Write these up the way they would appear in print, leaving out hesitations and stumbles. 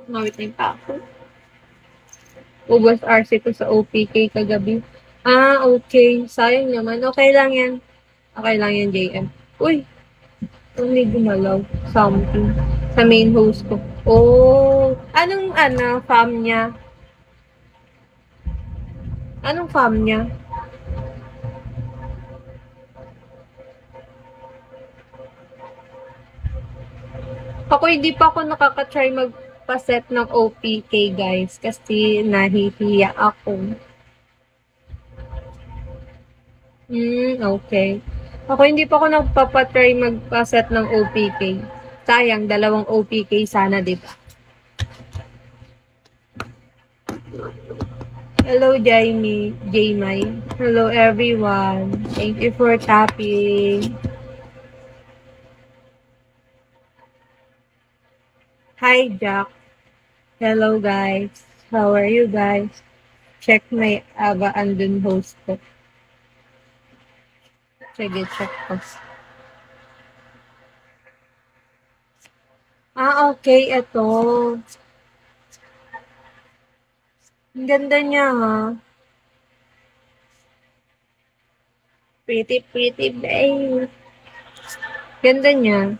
Mawit na yung pa ako. Ubos RC ko sa OPK kagabi. Okay. Sayang naman. Okay lang yan. Okay lang yan, JM. Uy! May gumalaw. Something. Sa main host ko. Oh! Anong, fam niya? Anong fam niya? Ako, hindi pa ako nakaka-try magpa-set ng OPK, guys. Kasi nahihiya ako. Okay. Ako, hindi pa ako nagpapatry magpa-set ng OPK. Sayang, 2 OPK sana, diba? Hello, Jamie. Hello, everyone. Thank you for tapping. Hi, Jack. Hello, guys. How are you, guys? Check my Ava Andun host ko. Sige, check ko. Okay. Ito. Ang ganda niya, ha? Pretty, babe. Ganda niya.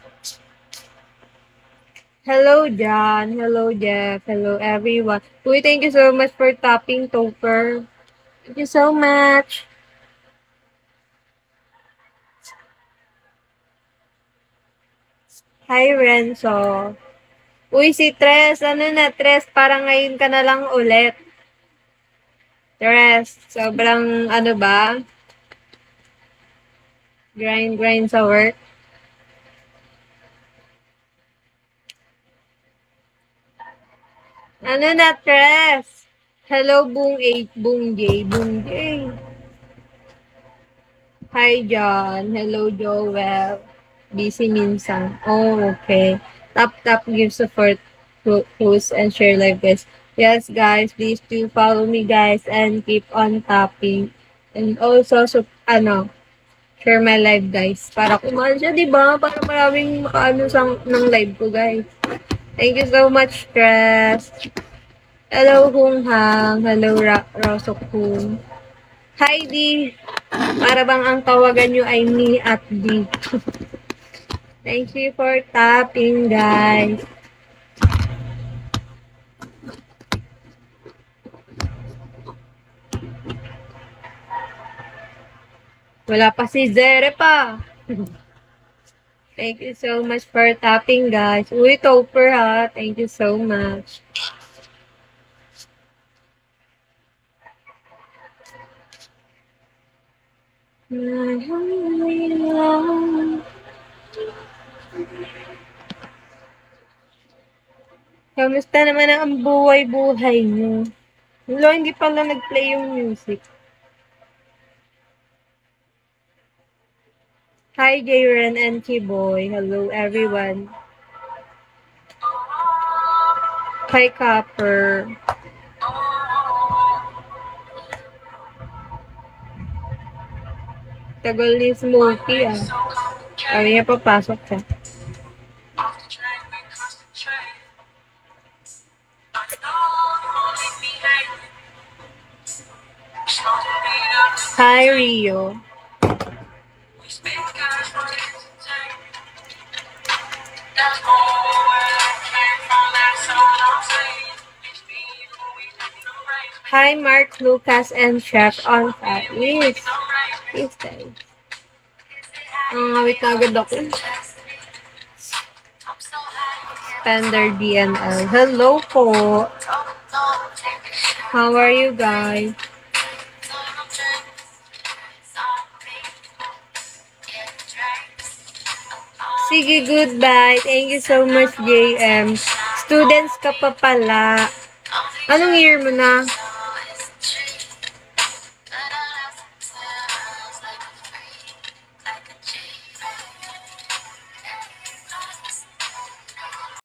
Hello, John. Hello, Jeff. Hello, everyone. Uy, thank you so much for tapping, Topper. Thank you so much. Hi, Renzo. Uy, si Tres. Tres? Parang ngayon ka na lang ulit. Tres, sobrang ba? Grind sa work. Tres? Hello, Boong J. Hi, John. Hello, Joel. Busy minsan. Okay. Tap give support, post, and share live, guys. Yes, guys, please do follow me, guys, and keep on tapping. And also, share my live, guys. Para kumahan siya, diba? Para maraming makaano ng live ko, guys. Thank you so much, Stress. Hello, Hung Hang. Hello, Rosok Hung. Hi, D. Para bang ang tawagan nyo ay me at D. Thank you for tapping, guys. Wala pa si Zere pa. Thank you so much for tapping, guys. Uy, Topper, ha. Thank you so much. Kamusta naman ang buhay-buhay nyo? Hello, hindi pala nag-play yung music. Hi, Jaren and Kiboy. Hello, everyone. Hi, Copper. Tagal ni Smokey, ah. Sabi niya, papasok siya. Hi, Rio. Hi, Mark, Lucas, and Chef on fat. Yes. Yes, guys. Wait na agad ako. Standard DNL. Hello po. How are you guys? Sige, goodbye. Thank you so much, JM. Students ka pa pala. Anong year mo na?